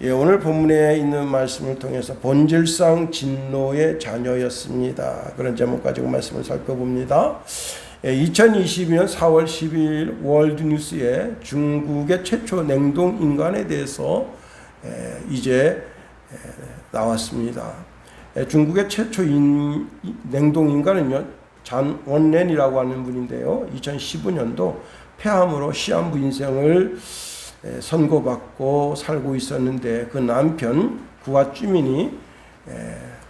예, 오늘 본문에 있는 말씀을 통해서 본질상 진노의 자녀였습니다. 그런 제목 가지고 말씀을 살펴봅니다. 2022년 4월 10일 월드뉴스에 중국의 최초 냉동인간에 대해서 이제 나왔습니다. 중국의 최초 냉동인간은요, 잔 원렌이라고 하는 분인데요, 2015년도 폐암으로 시한부 인생을 선고받고 살고 있었는데, 그 남편 구와 쭈민이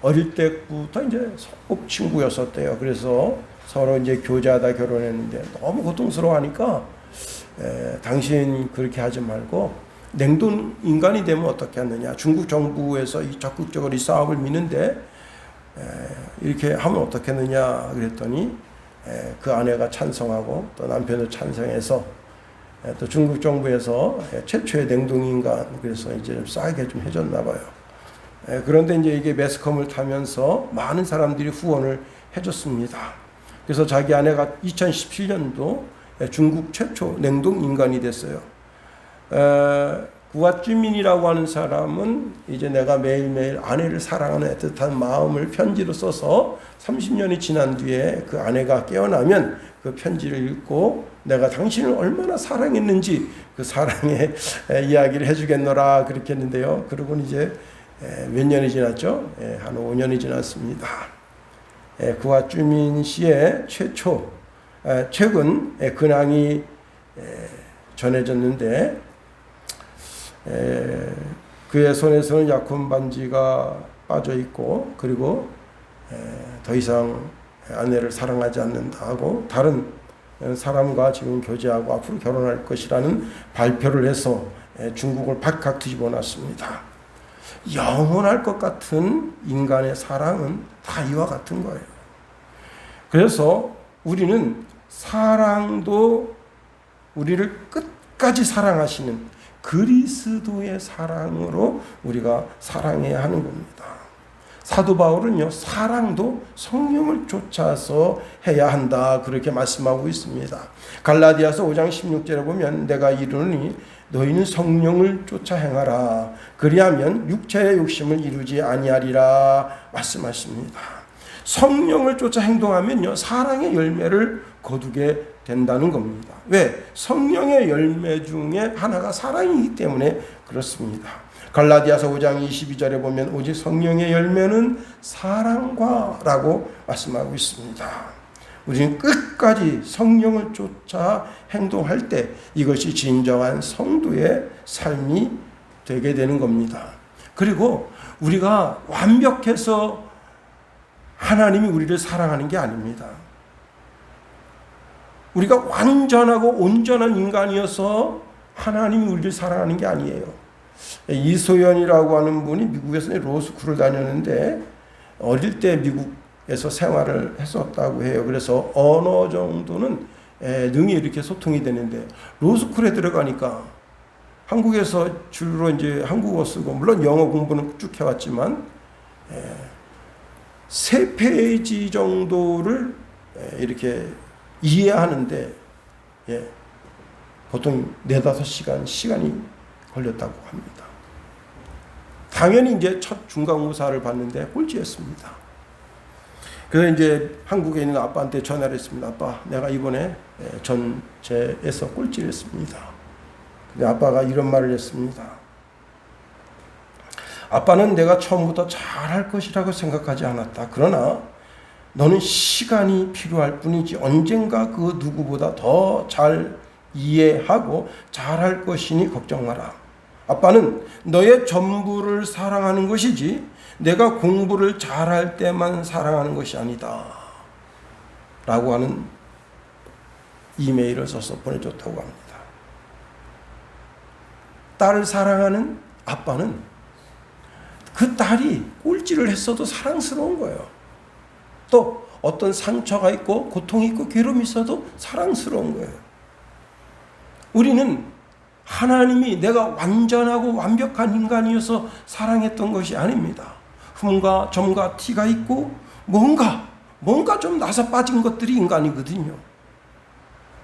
어릴 때부터 이제 꼭 친구였었대요. 그래서 서로 이제 교제하다 결혼했는데 너무 고통스러워하니까 당신 그렇게 하지 말고 냉동 인간이 되면 어떻게 하느냐, 중국 정부에서 적극적으로 이 사업을 미는데 이렇게 하면 어떻겠느냐 그랬더니 그 아내가 찬성하고 또 남편도 찬성해서 또 중국 정부에서 최초의 냉동인간, 그래서 이제 좀 싸게 좀 해줬나 봐요. 그런데 이제 이게 매스컴을 타면서 많은 사람들이 후원을 해줬습니다. 그래서 자기 아내가 2017년도 중국 최초 냉동인간이 됐어요. 구와쭈민이라고 하는 사람은 이제 내가 매일매일 아내를 사랑하는 애틋한 마음을 편지로 써서 30년이 지난 뒤에 그 아내가 깨어나면 그 편지를 읽고 내가 당신을 얼마나 사랑했는지 그 사랑의 이야기를 해주겠노라 그렇게 했는데요. 그러고 이제 몇 년이 지났죠? 한 5년이 지났습니다. 구와쭈민 씨의 최근 근황이 전해졌는데, 그의 손에서는 약혼 반지가 빠져 있고, 그리고 더 이상 아내를 사랑하지 않는다 하고 다른 사람과 지금 교제하고 앞으로 결혼할 것이라는 발표를 해서 중국을 발칵 뒤집어 놨습니다. 영원할 것 같은 인간의 사랑은 다 이와 같은 거예요. 그래서 우리는 사랑도 우리를 끝까지 사랑하시는 그리스도의 사랑으로 우리가 사랑해야 하는 겁니다. 사도 바울은요, 사랑도 성령을 쫓아서 해야 한다 그렇게 말씀하고 있습니다. 갈라디아서 5장 16절에 보면 내가 이르노니 너희는 성령을 쫓아 행하라, 그리하면 육체의 욕심을 이루지 아니하리라 말씀하십니다. 성령을 쫓아 행동하면요, 사랑의 열매를 거두게 된다는 겁니다. 왜? 성령의 열매 중에 하나가 사랑이기 때문에 그렇습니다. 갈라디아서 5장 22절에 보면 오직 성령의 열매는 사랑과라고 말씀하고 있습니다. 우리는 끝까지 성령을 쫓아 행동할 때 이것이 진정한 성도의 삶이 되게 되는 겁니다. 그리고 우리가 완벽해서 하나님이 우리를 사랑하는 게 아닙니다. 우리가 완전하고 온전한 인간이어서 하나님이 우리를 사랑하는 게 아니에요. 이소연이라고 하는 분이 미국에서 로스쿨을 다녔는데 어릴 때 미국에서 생활을 했었다고 해요. 그래서 언어 정도는 능히 이렇게 소통이 되는데 로스쿨에 들어가니까 한국에서 주로 이제 한국어 쓰고 물론 영어 공부는 쭉 해왔지만 3페이지 정도를 이렇게 이해하는데 보통 4-5시간 시간이 걸렸다고 합니다. 당연히 이제 첫 중간고사를 봤는데 꼴찌였습니다. 그래서 이제 한국에 있는 아빠한테 전화를 했습니다. 아빠, 내가 이번에 전체에서 꼴찌를 했습니다. 근데 아빠가 이런 말을 했습니다. 아빠는 내가 처음부터 잘할 것이라고 생각하지 않았다. 그러나 너는 시간이 필요할 뿐이지 언젠가 그 누구보다 더 잘 이해하고 잘할 것이니 걱정 마라. 아빠는 너의 전부를 사랑하는 것이지 내가 공부를 잘할 때만 사랑하는 것이 아니다 라고 하는 이메일을 써서 보내줬다고 합니다. 딸을 사랑하는 아빠는 그 딸이 꼴찌를 했어도 사랑스러운 거예요. 또 어떤 상처가 있고 고통이 있고 괴로움이 있어도 사랑스러운 거예요. 우리는 하나님이 내가 완전하고 완벽한 인간이어서 사랑했던 것이 아닙니다. 흠과 점과 티가 있고 뭔가 좀 나서 빠진 것들이 인간이거든요.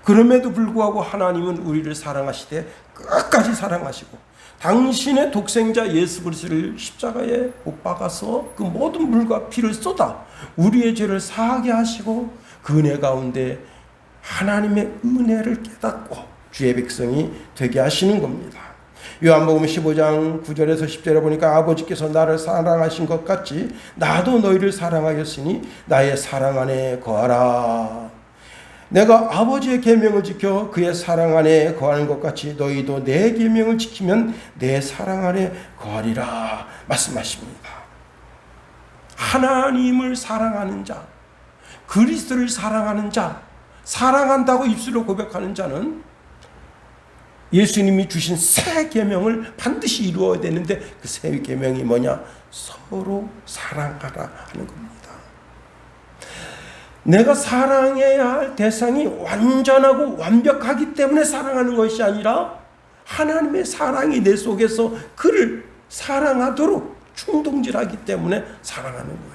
그럼에도 불구하고 하나님은 우리를 사랑하시되 끝까지 사랑하시고 당신의 독생자 예수 그리스도를 십자가에 못 박아서 그 모든 물과 피를 쏟아 우리의 죄를 사하게 하시고 그 은혜 가운데 하나님의 은혜를 깨닫고 주의 백성이 되게 하시는 겁니다. 요한복음 15장 9절에서 10절에 보니까 아버지께서 나를 사랑하신 것 같이 나도 너희를 사랑하였으니 나의 사랑 안에 거하라. 내가 아버지의 계명을 지켜 그의 사랑 안에 거하는 것 같이 너희도 내 계명을 지키면 내 사랑 안에 거하리라 말씀하십니다. 하나님을 사랑하는 자, 그리스도를 사랑하는 자, 사랑한다고 입술로 고백하는 자는 예수님이 주신 새 계명을 반드시 이루어야 되는데 그 새 계명이 뭐냐? 서로 사랑하라 하는 겁니다. 내가 사랑해야 할 대상이 완전하고 완벽하기 때문에 사랑하는 것이 아니라 하나님의 사랑이 내 속에서 그를 사랑하도록 충동질하기 때문에 사랑하는 거예요.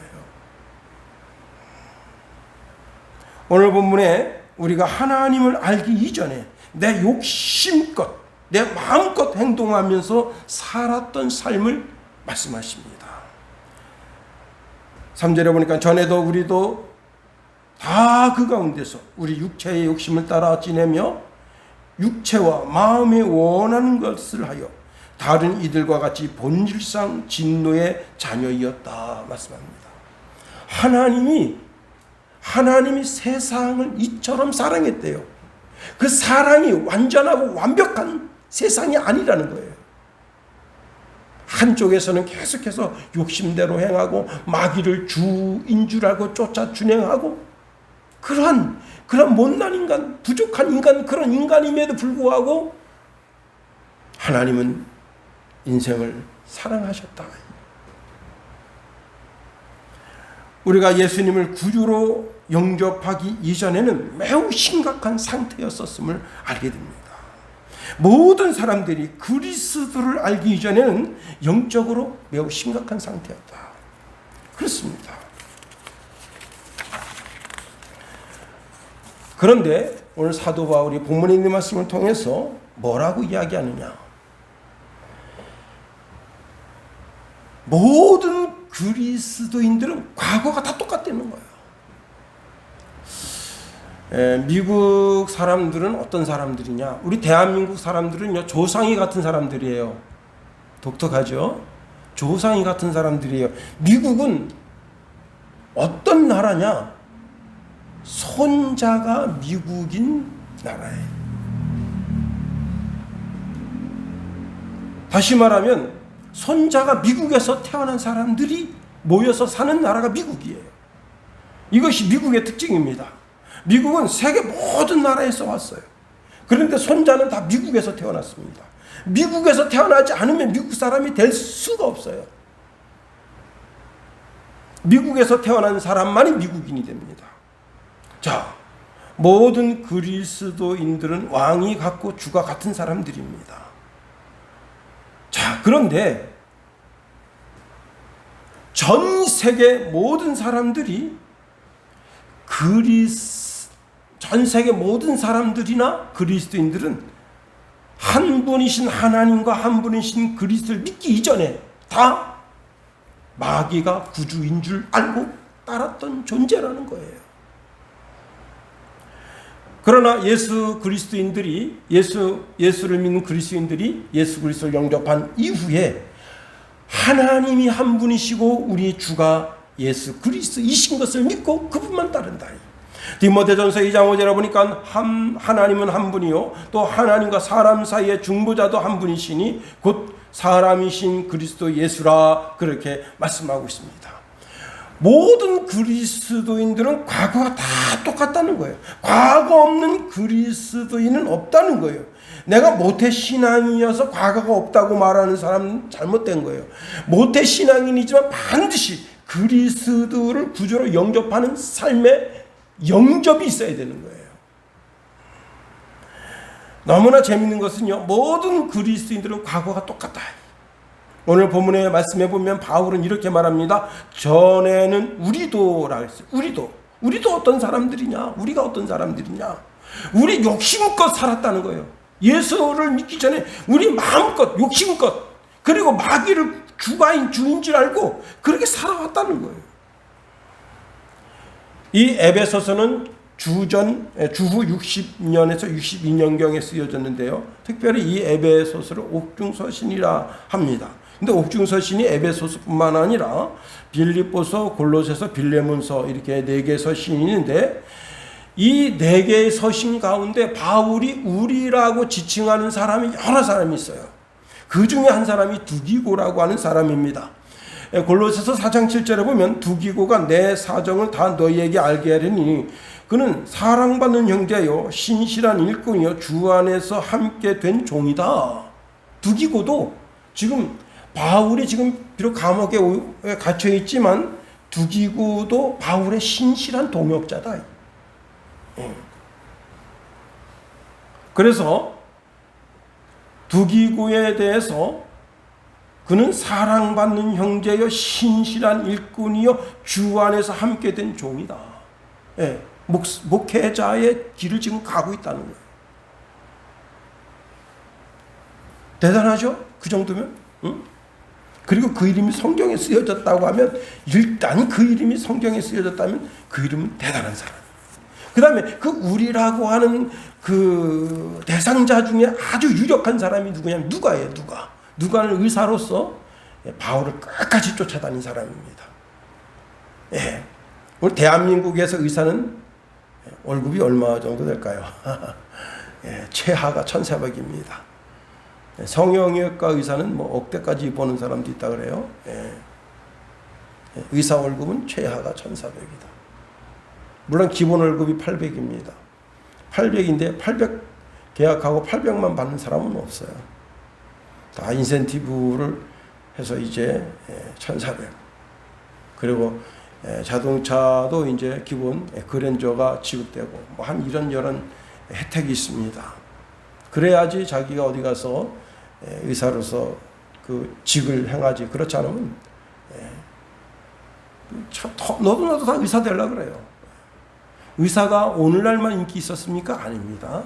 오늘 본문에 우리가 하나님을 알기 이전에 내 욕심껏 내 마음껏 행동하면서 살았던 삶을 말씀하십니다. 3절에 보니까 전에도 우리도 다 그 가운데서 우리 육체의 욕심을 따라 지내며 육체와 마음이 원하는 것을 하여 다른 이들과 같이 본질상 진노의 자녀이었다 말씀합니다. 하나님이 세상을 이처럼 사랑했대요. 그 사랑이 완전하고 완벽한 세상이 아니라는 거예요. 한쪽에서는 계속해서 욕심대로 행하고 마귀를 주인 줄 알고 쫓아 준행하고 그런 못난 인간, 부족한 인간, 그런 인간임에도 불구하고 하나님은 인생을 사랑하셨다. 우리가 예수님을 구주로 영접하기 이전에는 매우 심각한 상태였었음을 알게 됩니다. 모든 사람들이 그리스도를 알기 이전에는 영적으로 매우 심각한 상태였다. 그렇습니다. 그런데 오늘 사도 바울이 본문에 있는 말씀을 통해서 뭐라고 이야기하느냐? 모든 그리스도인들은 과거가 다 똑같다는 거예요. 미국 사람들은 어떤 사람들이냐? 우리 대한민국 사람들은요, 조상이 같은 사람들이에요. 독특하죠? 조상이 같은 사람들이에요. 미국은 어떤 나라냐? 손자가 미국인 나라예요. 다시 말하면 손자가 미국에서 태어난 사람들이 모여서 사는 나라가 미국이에요. 이것이 미국의 특징입니다. 미국은 세계 모든 나라에서 왔어요. 그런데 손자는 다 미국에서 태어났습니다. 미국에서 태어나지 않으면 미국 사람이 될 수가 없어요. 미국에서 태어난 사람만이 미국인이 됩니다. 자, 모든 그리스도인들은 왕이 같고 주가 같은 사람들입니다. 자, 그런데 전 세계 모든 사람들이 전 세계 모든 사람들이나 그리스도인들은 한 분이신 하나님과 한 분이신 그리스도를 믿기 이전에 다 마귀가 구주인 줄 알고 따랐던 존재라는 거예요. 그러나 그리스도인들이 예수를 믿는 그리스도인들이 예수 그리스도를 영접한 이후에 하나님이 한 분이시고 우리 주가 예수 그리스도이신 것을 믿고 그분만 따른다. 디모데전서 2장 5절에 보니까 하나님은 한 분이요 또 하나님과 사람 사이의 중보자도 한 분이시니 곧 사람이신 그리스도 예수라 그렇게 말씀하고 있습니다. 모든 그리스도인들은 과거가 다 똑같다는 거예요. 과거 없는 그리스도인은 없다는 거예요. 내가 모태신앙이어서 과거가 없다고 말하는 사람은 잘못된 거예요. 모태신앙인이지만 반드시 그리스도를 구주로 영접하는 삶에 영접이 있어야 되는 거예요. 너무나 재밌는 것은요, 모든 그리스도인들은 과거가 똑같다. 오늘 본문의 말씀해 보면 바울은 이렇게 말합니다. 전에는 우리도라 했어요. 우리도 어떤 사람들이냐? 우리가 어떤 사람들이냐? 우리 욕심껏 살았다는 거예요. 예수를 믿기 전에 우리 마음껏 욕심껏 그리고 마귀를 주인 줄 알고 그렇게 살아왔다는 거예요. 이 에베소서는 주후 60년에서 62년경에 쓰여졌는데요. 특별히 이 에베소서를 옥중서신이라 합니다. 근데 옥중서신이 에베소서뿐만 아니라 빌립보서, 골로새서, 빌레몬서 이렇게 4개의 서신이 있는데 이 4개의 서신 가운데 바울이 우리라고 지칭하는 사람이 여러 사람이 있어요. 그 중에 한 사람이 두기고라고 하는 사람입니다. 골로새서 4장 7절에 보면 두기고가 내 사정을 다 너희에게 알게 하려니 그는 사랑받는 형제요 신실한 일꾼이요 주 안에서 함께 된 종이다. 두기고도 지금 바울이 지금 비록 감옥에 갇혀 있지만 두기고도 바울의 신실한 동역자다. 그래서 두기고에 대해서 그는 사랑받는 형제여 신실한 일꾼이요 주 안에서 함께 된 종이다. 목회자의 길을 지금 가고 있다는 거예요. 대단하죠? 그 정도면? 응? 그리고 그 이름이 성경에 쓰여졌다고 하면 일단 그 이름이 성경에 쓰여졌다면 그 이름은 대단한 사람. 그 다음에 그 우리라고 하는 그 대상자 중에 아주 유력한 사람이 누구냐면 누가예요. 누가는 의사로서 바울을 끝까지 쫓아다닌 사람입니다. 우리 대한민국에서 의사는 월급이 얼마 정도 될까요? 최하가 1,400입니다. 성형외과 의사는 뭐 억대까지 버는 사람도 있다 그래요. 의사 월급은 최하가 1,400이다. 물론 기본 월급이 800입니다. 800인데 800 계약하고 800만 받는 사람은 없어요. 다 인센티브를 해서 이제 1,400. 그리고 자동차도 이제 기본 그랜저가 지급되고 뭐 한 이런 혜택이 있습니다. 그래야지 자기가 어디 가서 의사로서 그 직을 행하지. 그렇지 않으면 너도 다 의사 되려고 그래요. 의사가 오늘날만 인기 있었습니까? 아닙니다.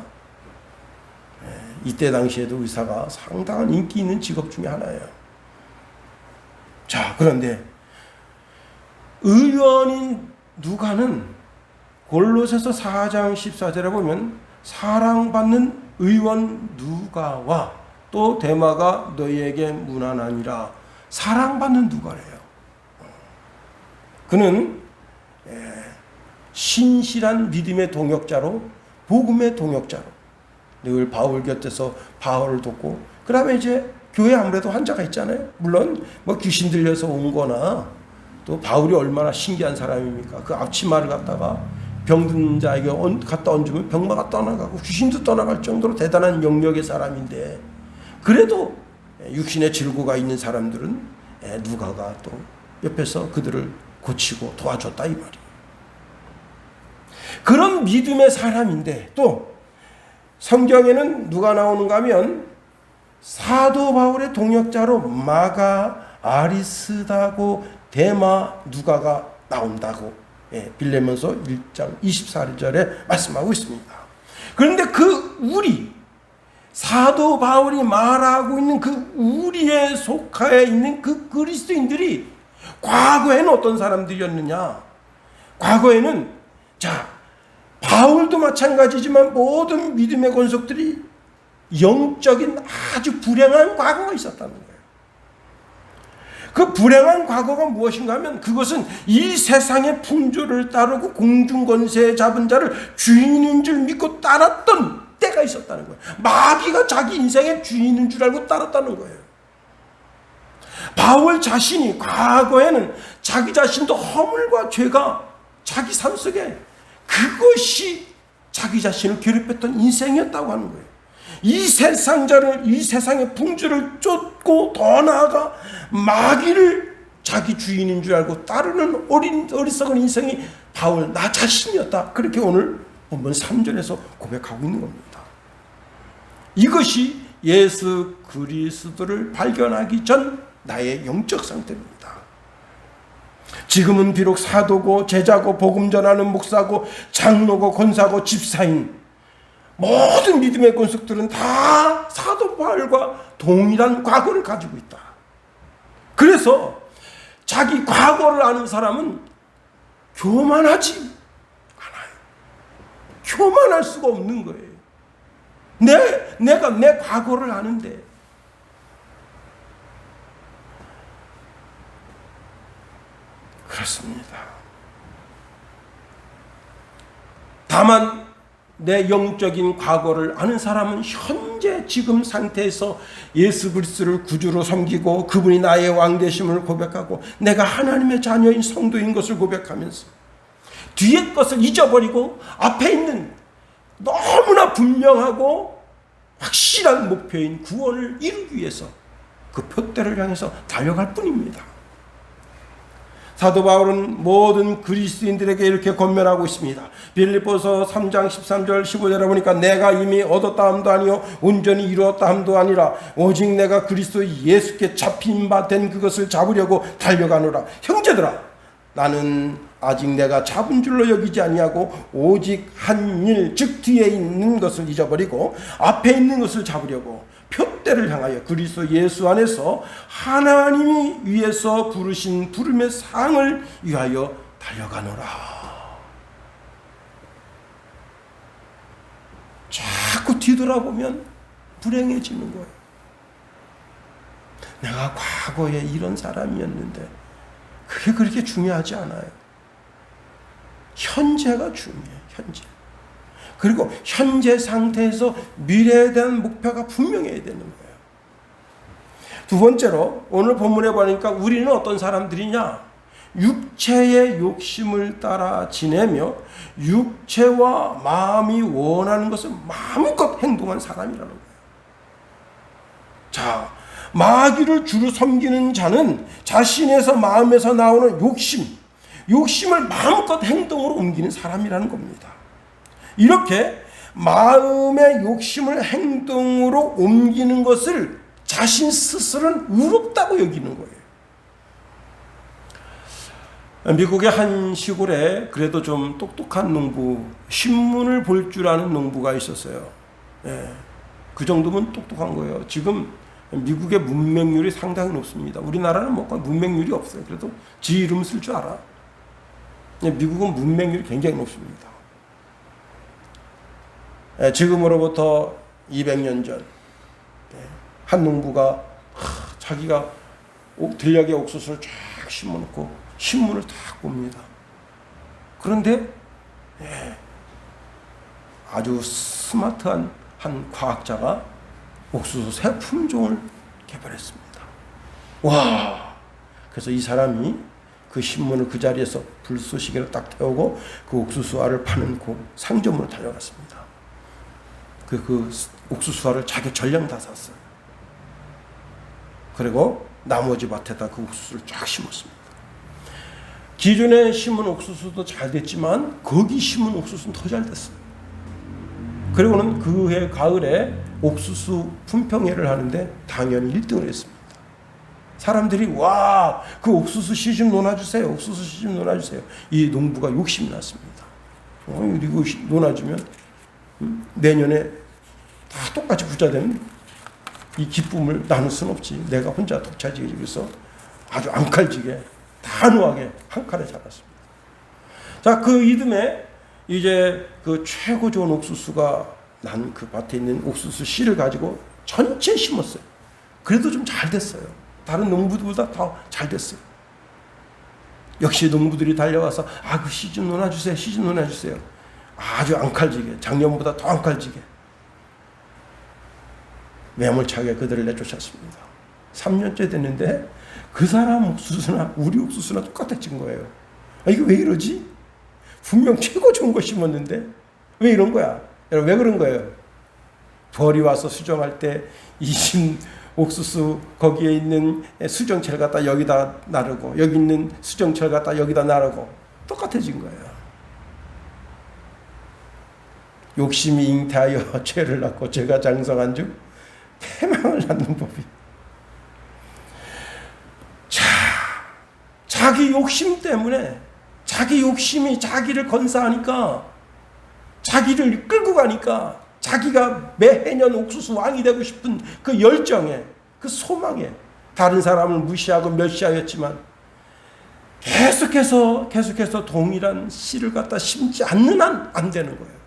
이때 당시에도 의사가 상당한 인기 있는 직업 중에 하나예요. 자, 그런데 의원인 누가는 골로새서 4장 14절에 보면 사랑받는 의원 누가와 또 데마가 너희에게 문안하니라. 사랑받는 누가래요. 그는 신실한 믿음의 동역자로 복음의 동역자로 늘 바울 곁에서 바울을 돕고 그 다음에 이제 교회 아무래도 환자가 있잖아요. 물론 뭐 귀신 들려서 온 거나 또 바울이 얼마나 신기한 사람입니까? 그 앞치마를 갖다가 병든 자에게 갖다 얹으면 병마가 떠나가고 귀신도 떠나갈 정도로 대단한 영역의 사람인데 그래도 육신의 질고가 있는 사람들은 누가가 또 옆에서 그들을 고치고 도와줬다 이 말이에요. 그런 믿음의 사람인데 또 성경에는 누가 나오는가 하면 사도 바울의 동역자로 마가, 아리스다고 데마, 누가가 나온다고 빌레몬서 1장 24절에 말씀하고 있습니다. 그런데 그 우리 사도 바울이 말하고 있는 그 우리에 속하여 있는 그 그리스도인들이 과거에는 어떤 사람들이었느냐? 과거에는 바울도 마찬가지지만 모든 믿음의 권속들이 영적인 아주 불행한 과거가 있었다는 거예요. 그 불행한 과거가 무엇인가 하면 그것은 이 세상의 풍조를 따르고 공중권세에 잡은 자를 주인인 줄 믿고 따랐던 때가 있었다는 거예요. 마귀가 자기 인생의 주인인 줄 알고 따랐다는 거예요. 바울 자신이 과거에는 자기 자신도 허물과 죄가 자기 삶 속에 그것이 자기 자신을 괴롭혔던 인생이었다고 하는 거예요. 이 세상의 풍조를 쫓고 더 나아가 마귀를 자기 주인인 줄 알고 따르는 어리석은 인생이 바울 나 자신이었다. 그렇게 오늘 본문 3절에서 고백하고 있는 겁니다. 이것이 예수 그리스도를 발견하기 전 나의 영적 상태입니다. 지금은 비록 사도고 제자고 복음 전하는 목사고 장로고 권사고 집사인 모든 믿음의 권속들은 다 사도 바울과 동일한 과거를 가지고 있다. 그래서 자기 과거를 아는 사람은 교만하지 않아요. 교만할 수가 없는 거예요. 내가 내 과거를 아는데. 그렇습니다. 다만 내 영적인 과거를 아는 사람은 현재 지금 상태에서 예수 그리스도를 구주로 섬기고 그분이 나의 왕 되심을 고백하고 내가 하나님의 자녀인 성도인 것을 고백하면서 뒤의 것을 잊어버리고 앞에 있는 너무나 분명하고 확실한 목표인 구원을 이루기 위해서 그 표대를 향해서 달려갈 뿐입니다. 사도 바울은 모든 그리스도인들에게 이렇게 권면하고 있습니다. 빌립보서 3장 13절 15절에 보니까 내가 이미 얻었다 함도 아니요 온전히 이루었다 함도 아니라 오직 내가 그리스도 예수께 잡힌 바 된 그것을 잡으려고 달려가노라. 형제들아, 나는 아직 내가 잡은 줄로 여기지 아니하고 오직 한 일, 즉 뒤에 있는 것을 잊어버리고 앞에 있는 것을 잡으려고 표대를 향하여 그리스도 예수 안에서 하나님이 위에서 부르신 부름의 상을 위하여 달려가노라. 자꾸 뒤돌아보면 불행해지는 거예요. 내가 과거에 이런 사람이었는데 그게 그렇게 중요하지 않아요. 현재가 중요해요. 현재. 그리고 현재 상태에서 미래에 대한 목표가 분명해야 되는 거예요. 두 번째로 오늘 본문에 보니까 우리는 어떤 사람들이냐? 육체의 욕심을 따라 지내며 육체와 마음이 원하는 것을 마음껏 행동한 사람이라는 거예요. 자, 마귀를 주로 섬기는 자는 자신에서 마음에서 나오는 욕심을 마음껏 행동으로 옮기는 사람이라는 겁니다. 이렇게 마음의 욕심을 행동으로 옮기는 것을 자신 스스로는 의롭다고 여기는 거예요. 미국의 한 시골에 그래도 좀 똑똑한 농부, 신문을 볼 줄 아는 농부가 있었어요. 예, 그 정도면 똑똑한 거예요. 지금 미국의 문맹률이 상당히 높습니다. 우리나라는 뭐 문맹률이 없어요. 그래도 지 이름 쓸 줄 알아. 미국은 문맹률이 굉장히 높습니다. 지금으로부터 200년 전 한 농부가 자기가 들녘에 옥수수를 쫙 심어놓고 신문을 딱 봅니다. 그런데 아주 스마트한 한 과학자가 옥수수 새 품종을 개발했습니다. 와! 그래서 이 사람이 그 신문을 그 자리에서 불쏘시개로 딱 태우고 그 옥수수알을 파는 그 상점으로 달려갔습니다. 그 옥수수알을 자기 전량 다 샀어요. 그리고 나머지 밭에다 그 옥수수를 쫙 심었습니다. 기존에 심은 옥수수도 잘 됐지만 거기 심은 옥수수는 더 잘 됐어요. 그리고는 그해 가을에 옥수수 품평회를 하는데 당연히 1등을 했습니다. 사람들이 와, 그 옥수수 씨 좀 논아주세요. 옥수수 씨 좀 논아주세요. 이 농부가 욕심이 났습니다. 이거 논아주면 내년에 다 똑같이 부자 되는 이 기쁨을 나눌 수는 없지. 내가 혼자 독차지게 그래서 아주 앙칼지게 단호하게 한 칸에 자랐습니다. 자, 그 이듬해 이제 그 최고 좋은 옥수수가 난 그 밭에 있는 옥수수 씨를 가지고 전체 심었어요. 그래도 좀 잘 됐어요. 다른 농부들보다 더 잘 됐어요. 역시 농부들이 달려와서 그 씨 좀 논아주세요. 씨 좀 논아주세요. 아주 앙칼지게, 작년보다 더 앙칼지게 매몰차게 그들을 내쫓았습니다. 3년째 됐는데 그 사람 옥수수나 우리 옥수수나 똑같아진 거예요. 이거 왜 이러지? 분명 최고 좋은 거 심었는데 왜 이런 거야? 여러분, 왜 그런 거예요? 벌이 와서 수정할 때 이 옥수수 거기에 있는 수정체를 갖다 여기다 나르고 여기 있는 수정체를 갖다 여기다 나르고 똑같아진 거예요. 욕심이 잉태하여 죄를 낳고 죄가 장성한 즉 패망을 낳는 법이. 자, 자기 욕심 때문에 자기 욕심이 자기를 건사하니까 자기를 끌고 가니까 자기가 매해년 옥수수 왕이 되고 싶은 그 열정에, 그 소망에 다른 사람을 무시하고 멸시하였지만 계속해서 동일한 씨를 갖다 심지 않는 한 안 되는 거예요.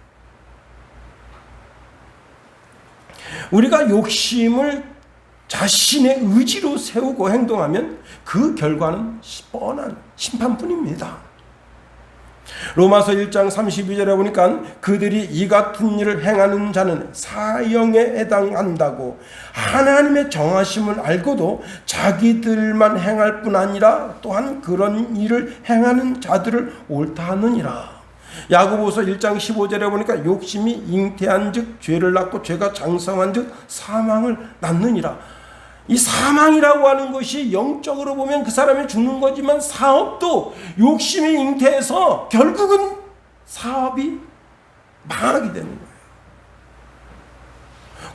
우리가 욕심을 자신의 의지로 세우고 행동하면 그 결과는 뻔한 심판뿐입니다. 로마서 1장 32절에 보니까 그들이 이 같은 일을 행하는 자는 사형에 해당한다고, 하나님의 정하심을 알고도 자기들만 행할 뿐 아니라 또한 그런 일을 행하는 자들을 옳다 하느니라. 야고보서 1장 15절에 보니까 욕심이 잉태한 즉 죄를 낳고 죄가 장성한 즉 사망을 낳느니라. 이 사망이라고 하는 것이 영적으로 보면 그 사람이 죽는 거지만, 사업도 욕심이 잉태해서 결국은 사업이 망하게 되는 거예요.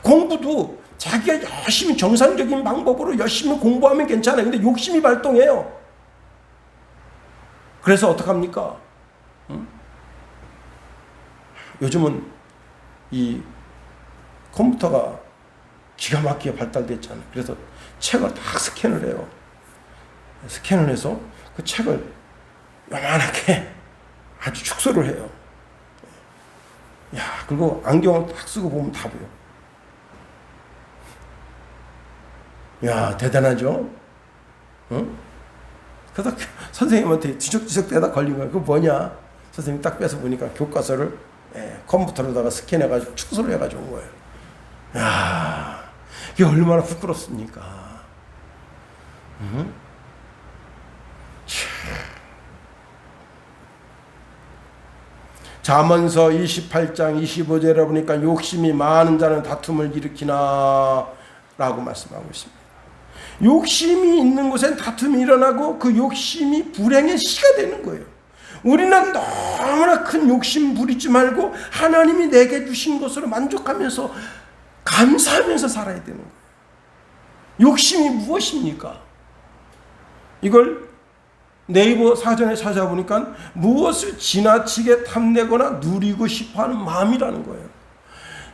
공부도 자기가 열심히 정상적인 방법으로 열심히 공부하면 괜찮아요. 근데 욕심이 발동해요. 그래서 어떡합니까? 요즘은 이 컴퓨터가 기가 막히게 발달됐잖아요. 그래서 책을 다 스캔을 해요. 스캔을 해서 그 책을 요만하게 아주 축소를 해요. 야, 그리고 안경을 딱 쓰고 보면 다 보여. 야, 대단하죠? 응? 그래서 선생님한테 뒤적뒤적 대다 걸린 거야. 그거 뭐냐? 선생님이 딱 빼서 보니까 교과서를 컴퓨터로다가 스캔해가지고 축소를 해가지고 온 거예요. 야, 이게 얼마나 부끄럽습니까? 응? 잠언서 28장 25절에 보니까 욕심이 많은 자는 다툼을 일으키나 라고 말씀하고 있습니다. 욕심이 있는 곳엔 다툼이 일어나고 그 욕심이 불행의 시가 되는 거예요. 우리는 너무나 큰 욕심 부리지 말고 하나님이 내게 주신 것으로 만족하면서 감사하면서 살아야 되는 거예요. 욕심이 무엇입니까? 이걸 네이버 사전에 찾아보니까 무엇을 지나치게 탐내거나 누리고 싶어하는 마음이라는 거예요.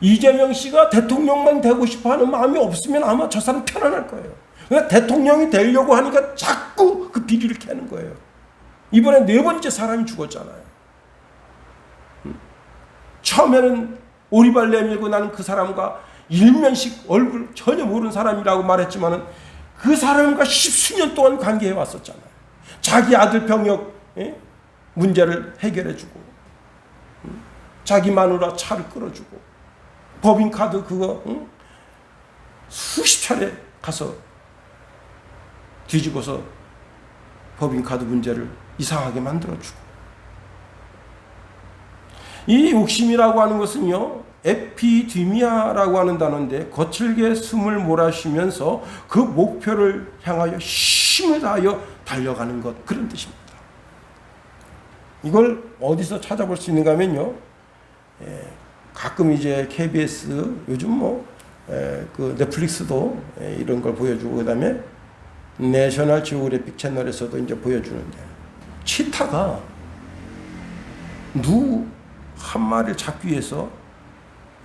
이재명 씨가 대통령만 되고 싶어하는 마음이 없으면 아마 저 사람 편안할 거예요. 그러니까 대통령이 되려고 하니까 자꾸 그 비리를 캐는 거예요. 이번에 4번째 사람이 죽었잖아요. 처음에는 오리발 내밀고 나는 그 사람과 일면식 얼굴 전혀 모르는 사람이라고 말했지만은 그 사람과 10수년 동안 관계해 왔었잖아요. 자기 아들 병역 문제를 해결해주고, 자기 마누라 차를 끌어주고, 법인카드 그거 수십 차례 가서 뒤집어서 법인카드 문제를 이상하게 만들어주고. 이 욕심이라고 하는 것은요, 에피디미아라고 하는 단어인데 거칠게 숨을 몰아쉬면서 그 목표를 향하여 힘을 다하여 달려가는 것, 그런 뜻입니다. 이걸 어디서 찾아볼 수 있는가 하면요, 가끔 이제 KBS 요즘 그 넷플릭스도 이런 걸 보여주고, 그 다음에 내셔널 지오그래픽 채널에서도 이제 보여주는데, 치타가 누 한 마리를 잡기 위해서,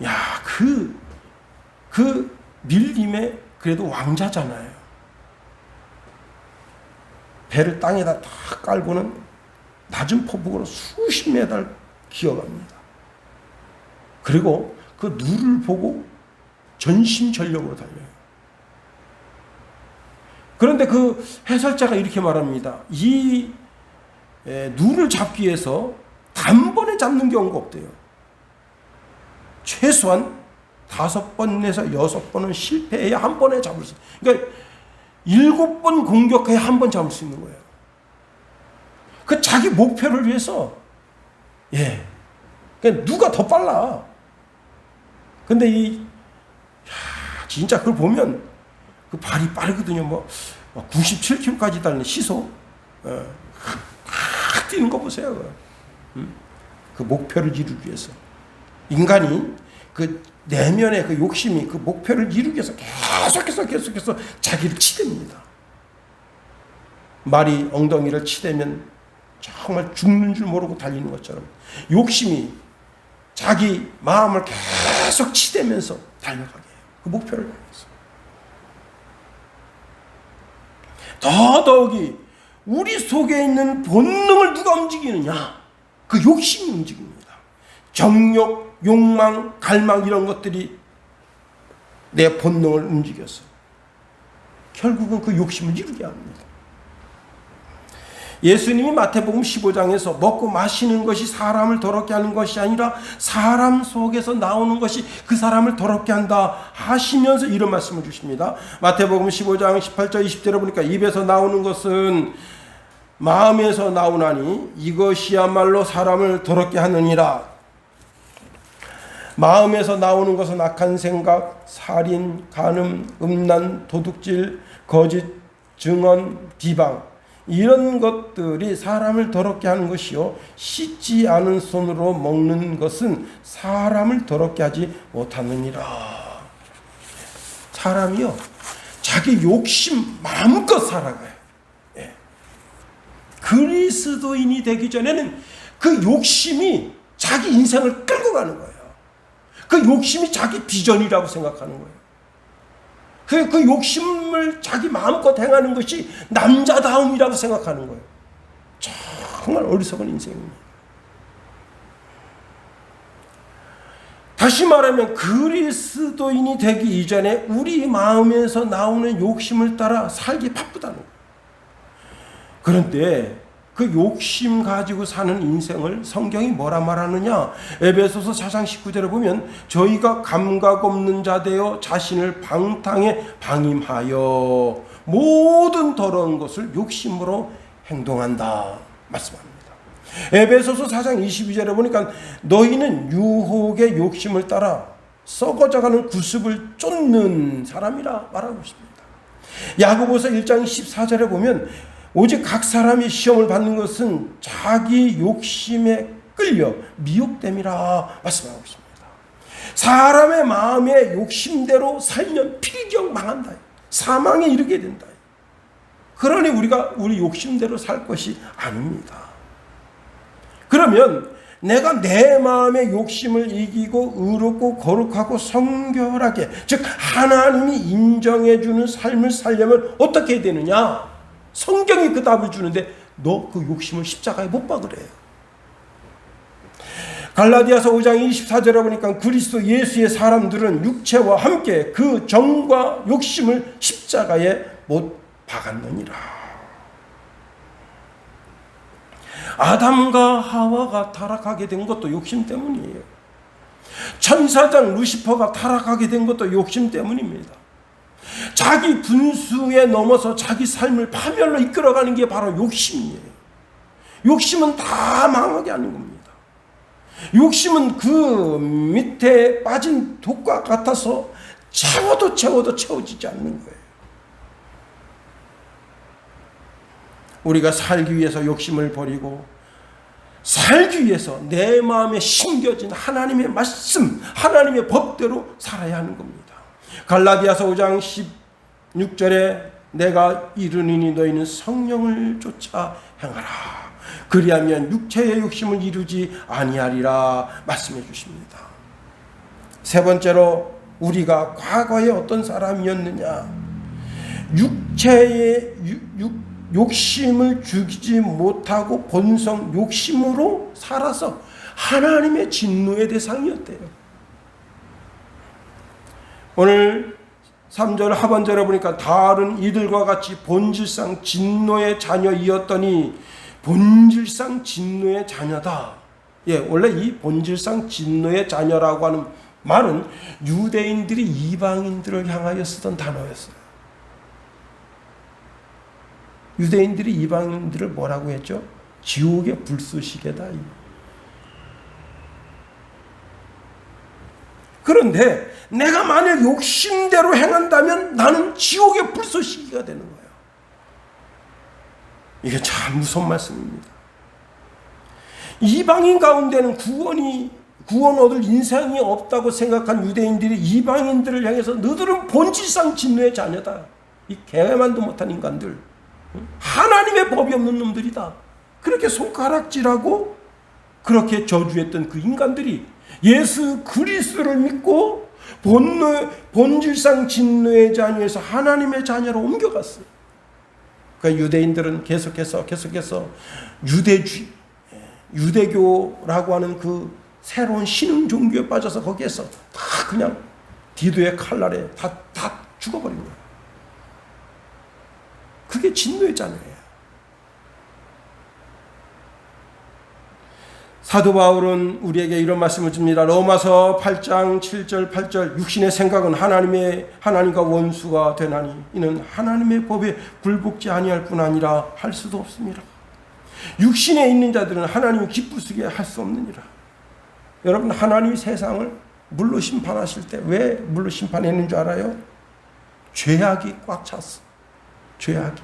야, 그 밀림의 그래도 왕자잖아요. 배를 땅에다 딱 깔고는 낮은 포복으로 수십 메달 기어갑니다. 그리고 그 누를 보고 전심전력으로 달려요. 그런데 그 해설자가 이렇게 말합니다. 이 누를 잡기 위해서 단번에 잡는 경우가 없대요. 최소한 5번에서 6번은 실패해야 한 번에 잡을 수 있어요. 그러니까 7번 공격해야 한 번 잡을 수 있는 거예요. 그 자기 목표를 위해서, 그러니까 누가 더 빨라. 근데 진짜 그걸 보면 그 발이 빠르거든요. 97km까지 달리는 시속. 확 뛰는 거 보세요. 그 목표를 이루기 위해서. 인간이 그 내면의 그 욕심이 그 목표를 이루기 위해서 계속해서 자기를 치댑니다. 말이 엉덩이를 치대면 정말 죽는 줄 모르고 달리는 것처럼 욕심이 자기 마음을 계속 치대면서 달려가게 해요. 그 목표를 향해서. 더더욱이 우리 속에 있는 본능을 누가 움직이느냐? 그 욕심이 움직입니다. 정욕, 욕망, 갈망 이런 것들이 내 본능을 움직여서 결국은 그 욕심을 이루게 합니다. 예수님이 마태복음 15장에서 먹고 마시는 것이 사람을 더럽게 하는 것이 아니라 사람 속에서 나오는 것이 그 사람을 더럽게 한다 하시면서 이런 말씀을 주십니다. 마태복음 15장 18절 20절에 보니까 입에서 나오는 것은 마음에서 나오나니 이것이야말로 사람을 더럽게 하느니라. 마음에서 나오는 것은 악한 생각, 살인, 간음, 음란, 도둑질, 거짓, 증언, 비방 이런 것들이 사람을 더럽게 하는 것이요 씻지 않은 손으로 먹는 것은 사람을 더럽게 하지 못하느니라. 사람이요 자기 욕심 마음껏 살아가요. 예. 그리스도인이 되기 전에는 그 욕심이 자기 인생을 끌고 가는 거예요. 그 욕심이 자기 비전이라고 생각하는 거예요. 그 욕심을 자기 마음껏 행하는 것이 남자다움이라고 생각하는 거예요. 정말 어리석은 인생입니다. 다시 말하면 그리스도인이 되기 이전에 우리 마음에서 나오는 욕심을 따라 살기 바쁘다는 거예요. 그런데 그 욕심 가지고 사는 인생을 성경이 뭐라 말하느냐? 에베소서 4장 19절에 보면 저희가 감각 없는 자 되어 자신을 방탕에 방임하여 모든 더러운 것을 욕심으로 행동한다 말씀합니다. 에베소서 4장 22절에 보니까 너희는 유혹의 욕심을 따라 썩어져가는 구습을 쫓는 사람이라 말하고 있습니다. 야고보서 1장 14절에 보면 오직 각 사람이 시험을 받는 것은 자기 욕심에 끌려 미혹됨이라 말씀하고 있습니다. 사람의 마음의 욕심대로 살면 필경 망한다. 사망에 이르게 된다. 그러니 우리가 우리 욕심대로 살 것이 아닙니다. 그러면 내가 내 마음의 욕심을 이기고 의롭고 거룩하고 성결하게 즉 하나님이 인정해 주는 삶을 살려면 어떻게 해야 되느냐? 성경이 그 답을 주는데 너 그 욕심을 십자가에 못 박으래요. 갈라디아서 5장 24절에 보니까 그리스도 예수의 사람들은 육체와 함께 그 정과 욕심을 십자가에 못 박았느니라. 아담과 하와가 타락하게 된 것도 욕심 때문이에요. 천사장 루시퍼가 타락하게 된 것도 욕심 때문입니다. 자기 분수에 넘어서 자기 삶을 파멸로 이끌어가는 게 바로 욕심이에요. 욕심은 다 망하게 하는 겁니다. 욕심은 그 밑에 빠진 독과 같아서 채워도 채워지지 않는 거예요. 우리가 살기 위해서 욕심을 버리고 살기 위해서 내 마음에 심겨진 하나님의 말씀, 하나님의 법대로 살아야 하는 겁니다. 갈라디아서 5장 16절에 내가 이르노니 너희는 성령을 쫓아 행하라. 그리하면 육체의 욕심을 이루지 아니하리라 말씀해 주십니다. 세 번째로 우리가 과거에 어떤 사람이었느냐? 육체의 욕심을 죽이지 못하고 본성 욕심으로 살아서 하나님의 진노의 대상이었대요. 오늘 3절 하반절에 보니까 다른 이들과 같이 본질상 진노의 자녀이었더니 본질상 진노의 자녀다. 예, 원래 이 본질상 진노의 자녀라고 하는 말은 유대인들이 이방인들을 향하여 쓰던 단어였어요. 유대인들이 이방인들을 뭐라고 했죠? 지옥의 불쏘시개다. 그런데 내가 만약 욕심대로 행한다면 나는 지옥의 불쏘시개가 되는 거예요. 이게 참 무서운 말씀입니다. 이방인 가운데는 구원 얻을 인생이 없다고 생각한 유대인들이 이방인들을 향해서 너들은 본질상 진노의 자녀다. 이 개만도 못한 인간들. 하나님의 법이 없는 놈들이다. 그렇게 손가락질하고 그렇게 저주했던 그 인간들이 예수 그리스도를 믿고 본질상 진노의 자녀에서 하나님의 자녀로 옮겨갔어요. 그러니까 유대인들은 계속해서 유대교라고 하는 그 새로운 신흥 종교에 빠져서 거기에서 다 그냥 디도의 칼날에 다 죽어버린 거예요. 그게 진노의 자녀예요. 사도 바울은 우리에게 이런 말씀을 줍니다. 로마서 8장 7절 8절 육신의 생각은 하나님과 원수가 되나니 이는 하나님의 법에 굴복지 아니할 뿐 아니라 할 수도 없습니다. 육신에 있는 자들은 하나님이 기쁘시게 할 수 없느니라. 여러분, 하나님이 세상을 물로 심판하실 때 왜 물로 심판했는 줄 알아요? 죄악이 꽉 찼어. 죄악이.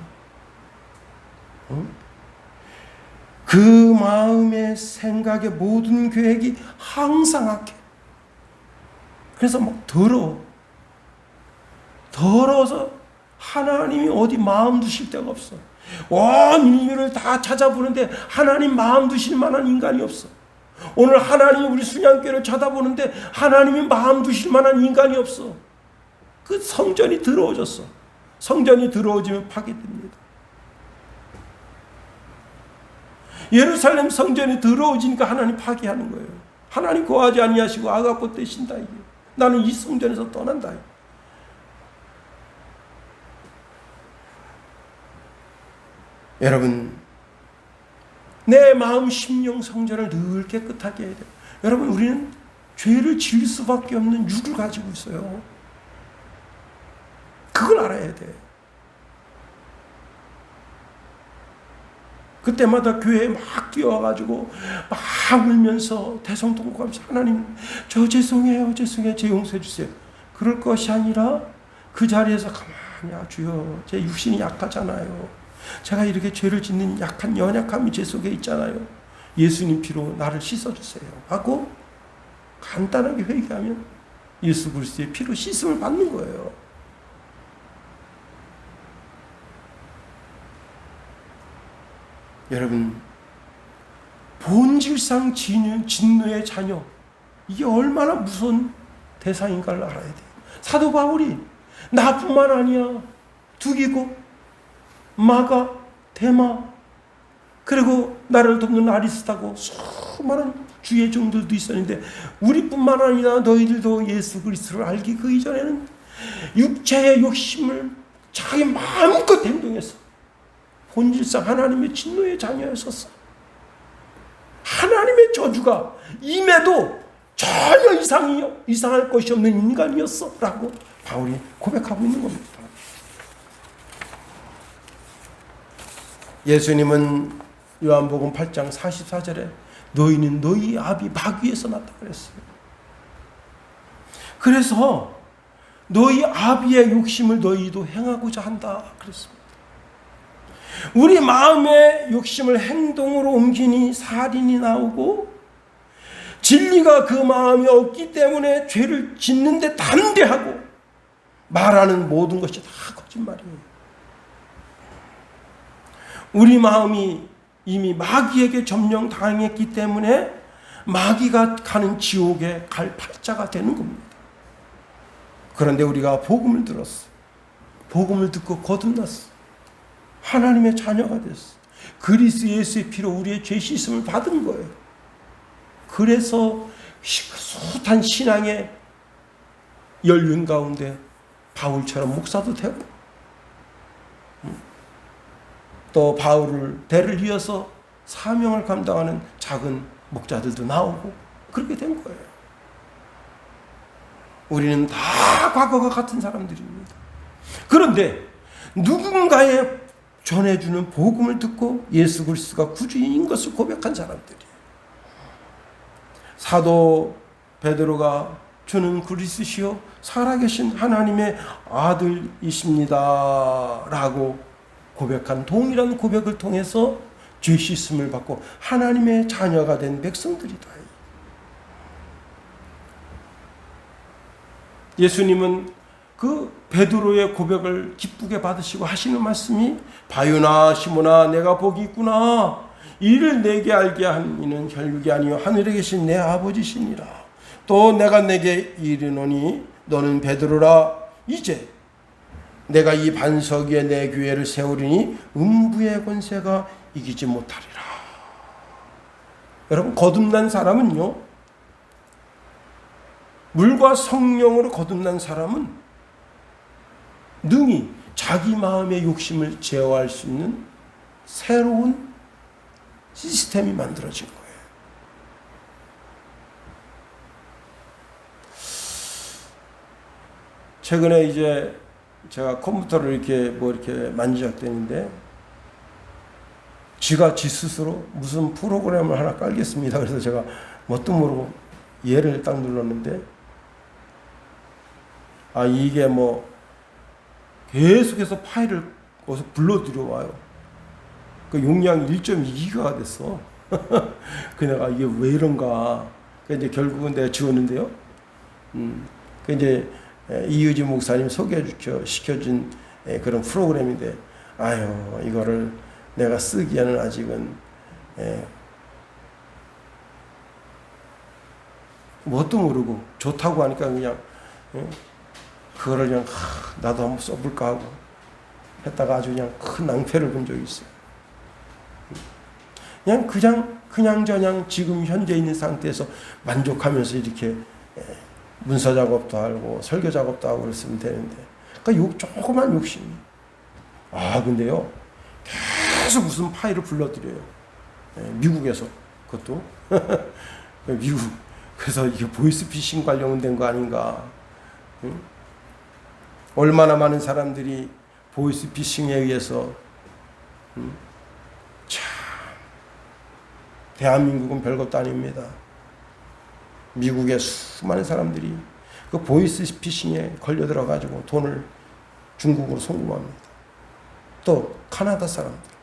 그 마음의 생각의 모든 계획이 항상 악해. 그래서 막 더러워서 하나님이 어디 마음 두실 데가 없어. 온 인류를 다 찾아보는데 하나님 마음 두실 만한 인간이 없어. 오늘 하나님이 우리 순양교회를 쳐다보는데 하나님이 마음 두실 만한 인간이 없어. 그 성전이 더러워졌어. 성전이 더러워지면 파괴됩니다. 예루살렘 성전이 더러워지니까 하나님 파괴하는 거예요. 하나님 거하지 아니하시고 아가꽃 되신다. 이게. 나는 이 성전에서 떠난다. 여러분, 내 마음 심령 성전을 늘 깨끗하게 해야 돼요. 여러분, 우리는 죄를 지을 수밖에 없는 육을 가지고 있어요. 그걸 알아야 돼. 그때마다 교회에 막 뛰어와가지고 막 울면서 대성통곡하면서 하나님 저 죄송해요 제 용서해 주세요. 그럴 것이 아니라 그 자리에서 가만히 주여 제 육신이 약하잖아요. 제가 이렇게 죄를 짓는 약한 연약함이 제 속에 있잖아요. 예수님 피로 나를 씻어주세요 하고 간단하게 회개하면 예수 그리스도의 피로 씻음을 받는 거예요. 여러분, 본질상 진노의 자녀, 이게 얼마나 무서운 대상인가를 알아야 돼요. 사도 바울이 나뿐만 아니야. 두기고 마가, 데마, 그리고 나를 돕는 아리스타고 수많은 주의 종들도 있었는데 우리뿐만 아니라 너희들도 예수 그리스도를 알기 그 이전에는 육체의 욕심을 자기 마음껏 행동했어. 본질상 하나님의 진노의 자녀였었어. 하나님의 저주가 임해도 전혀 이상할 것이 없는 인간이었어 라고 바울이 고백하고 있는 겁니다. 예수님은 요한복음 8장 44절에 너희는 너희 아비 마귀에서 났다 그랬어요. 그래서 너희 아비의 욕심을 너희도 행하고자 한다 그랬습니다. 우리 마음의 욕심을 행동으로 옮기니 살인이 나오고 진리가 그 마음에 없기 때문에 죄를 짓는데 담대하고 말하는 모든 것이 다 거짓말이에요. 우리 마음이 이미 마귀에게 점령당했기 때문에 마귀가 가는 지옥에 갈 팔자가 되는 겁니다. 그런데 우리가 복음을 들었어. 복음을 듣고 거듭났어. 하나님의 자녀가 됐어. 그리스도 예수의 피로 우리의 죄 씻음을 받은 거예요. 그래서 숱한 신앙의 연륜 가운데 바울처럼 목사도 되고 또 바울을 대를 이어서 사명을 감당하는 작은 목자들도 나오고 그렇게 된 거예요. 우리는 다 과거가 같은 사람들입니다. 그런데 누군가의 전해주는 복음을 듣고 예수 그리스도가 구주인 것을 고백한 사람들이에요. 사도 베드로가 주는 그리스도시요 살아계신 하나님의 아들이십니다 라고 고백한 동일한 고백을 통해서 죄 씻음을 받고 하나님의 자녀가 된 백성들이다. 예수님은 그 베드로의 고백을 기쁘게 받으시고 하시는 말씀이 바요나 시몬아 내가 복이 있구나 이를 내게 알게 한 이는 혈육이 아니요 하늘에 계신 내 아버지시니라. 또 내가 내게 이르노니 너는 베드로라. 이제 내가 이 반석 위에 내 교회를 세우리니 음부의 권세가 이기지 못하리라. 여러분, 거듭난 사람은요, 물과 성령으로 거듭난 사람은 능히 자기 마음의 욕심을 제어할 수 있는 새로운 시스템이 만들어진 거예요. 최근에 이제 제가 컴퓨터를 이렇게 만지작되는데 지 스스로 무슨 프로그램을 하나 깔겠습니다. 그래서 제가 뭣도 모르고 얘를 딱 눌렀는데 이게 계속해서 파일을 어디서 불러 들여와요. 그 용량이 1.2기가가 됐어. 그 내가 이게 왜 이런가. 이제 결국은 내가 지웠는데요. 그 이제 이의지 목사님 시켜준 그런 프로그램인데, 이거를 내가 쓰기에는 아직은 뭣도 모르고 좋다고 하니까 그냥 그거를 그냥 나도 한번 써볼까 하고 했다가 아주 그냥 큰 낭패를 본 적이 있어요. 그냥 지금 현재 있는 상태에서 만족하면서 이렇게 문서 작업도 하고 설교 작업도 하고 그랬으면 되는데, 그러니까 조그만 욕심이. 근데요, 계속 무슨 파일을 불러드려요. 미국에서 그것도 미국. 그래서 이게 보이스피싱 관련된 거 아닌가. 얼마나 많은 사람들이 보이스피싱에 의해서 참 대한민국은 별것도 아닙니다. 미국의 수많은 사람들이 그 보이스피싱에 걸려들어가지고 돈을 중국으로 송금합니다. 또 카나다 사람들.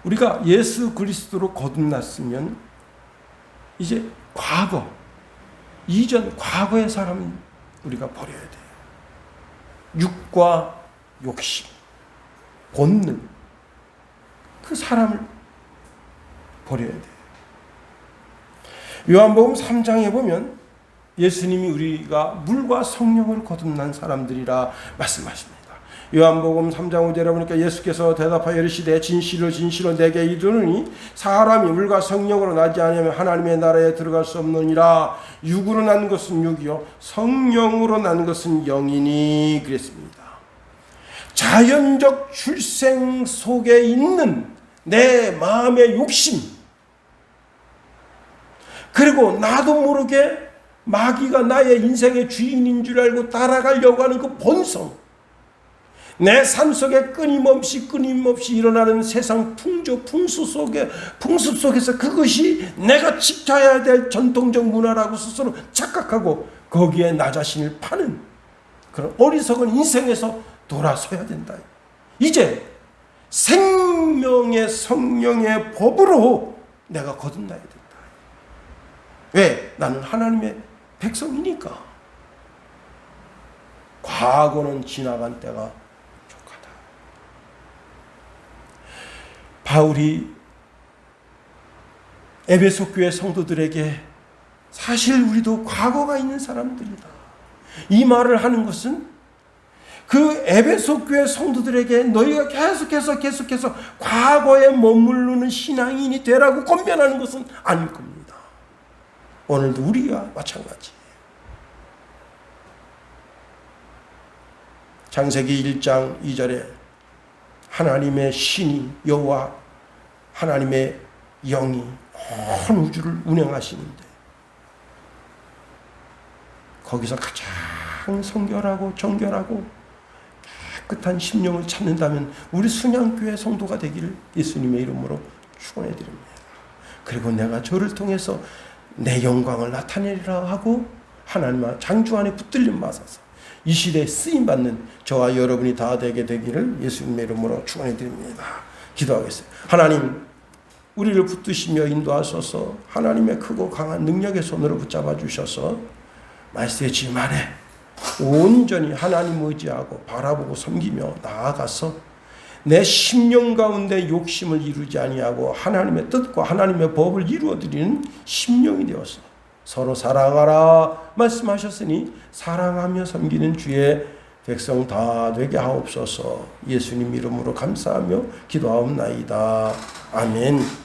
우리가 예수 그리스도로 거듭났으면 이제 과거의 사람은 우리가 버려야 돼요. 육과 욕심, 본능, 그 사람을 버려야 돼요. 요한복음 3장에 보면 예수님이 우리가 물과 성령으로 거듭난 사람들이라 말씀하십니다. 요한복음 3장 5절에 보니까 예수께서 대답하여 이르시되 진실로 내게 이르노니 사람이 물과 성령으로 나지 아니하면 하나님의 나라에 들어갈 수 없느니라. 육으로 난 것은 육이요 성령으로 난 것은 영이니 그랬습니다. 자연적 출생 속에 있는 내 마음의 욕심, 그리고 나도 모르게 마귀가 나의 인생의 주인인 줄 알고 따라가려고 하는 그 본성, 내 삶 속에 끊임없이 일어나는 세상 풍습 속에서 그것이 내가 지켜야 될 전통적 문화라고 스스로 착각하고 거기에 나 자신을 파는 그런 어리석은 인생에서 돌아서야 된다. 이제 생명의 성령의 법으로 내가 거듭나야 된다. 왜? 나는 하나님의 백성이니까. 과거는 지나간 때가 족하다. 바울이 에베소 교회 성도들에게 사실 우리도 과거가 있는 사람들이다, 이 말을 하는 것은 그 에베소 교회 성도들에게 너희가 계속해서 과거에 머무르는 신앙인이 되라고 권면하는 것은 아닐 겁니다. 오늘도 우리가 마찬가지예요. 창세기 1장 2절에 하나님의 신이 여호와 하나님의 영이 온 우주를 운행하시는데 거기서 가장 성결하고 정결하고 깨끗한 심령을 찾는다면 우리 순양교회 성도가 되기를 예수님의 이름으로 축원해드립니다. 그리고 내가 저를 통해서 내 영광을 나타내리라 하고 하나님과 장주 안에 붙들림 받아서 이 시대에 쓰임받는 저와 여러분이 다 되게 되기를 예수님의 이름으로 축원해드립니다. 기도하겠습니다. 하나님, 우리를 붙드시며 인도하소서. 하나님의 크고 강한 능력의 손으로 붙잡아 주셔서 말씀의 짐 안에 온전히 하나님 의지하고 바라보고 섬기며 나아가서 내 심령 가운데 욕심을 이루지 아니하고 하나님의 뜻과 하나님의 법을 이루어드리는 심령이 되었어. 서로 사랑하라 말씀하셨으니 사랑하며 섬기는 주의 백성 다 되게 하옵소서. 예수님 이름으로 감사하며 기도하옵나이다. 아멘.